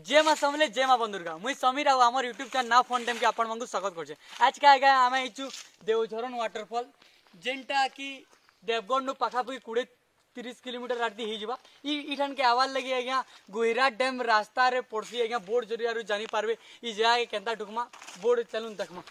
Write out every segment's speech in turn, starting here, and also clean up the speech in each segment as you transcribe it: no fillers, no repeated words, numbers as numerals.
जय माँ समले जय माँ बंदुर्गा मुई समीर आउ आम यूट्यूब चैनल ना फोन टाइम के आपण मानक स्वागत करछे। आज का आगे आम आइचु देवझरण वाटरफॉल जेनटा कि देवगढ़ नु पाखापाखि 20-30 किलोमीटर राती ही जिबा इठान के आवाज लगी आज्ञा गुहिरा डैम रास्ता रे पड़सी आज्ञा बोर्ड जरिया जानी पारबे ई जगह के केनता टुकमा बोर्ड चलून देखमा।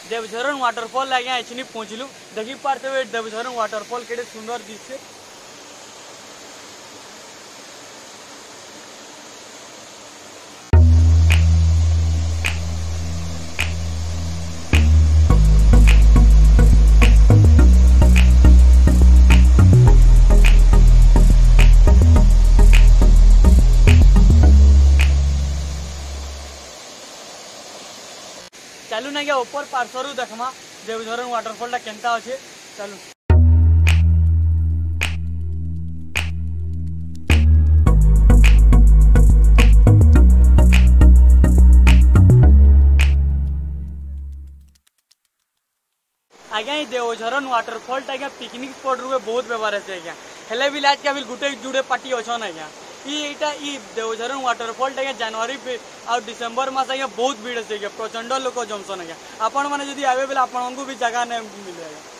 देवझरण वाटरफॉल आगे ऐसी पहुँचलु देखी पार्थे हुए देवझरण वाटरफॉल के सुंदर दिखे। चलू ना क्या ऊपर पार्श्वर देखमा देवझरण वाटरफॉल टा केनता अच्छे चलू। आज्ञा देवझरण वाटरफॉल टा आज्ञा पिकनिक स्पॉट रुए बहुत व्यवहार है आज्ञा हेले भी आज के गुटे जुड़े पार्टी अच्छन आज्ञा ई देवझरण वाटरफॉल टा जनवरी और डिसेम्बर मास आज्ञा बहुत भीड़ है प्रचंड लोक जमसन आज्ञा आपण मैंने आवे बेले आपको भी जगह नहीं मिले।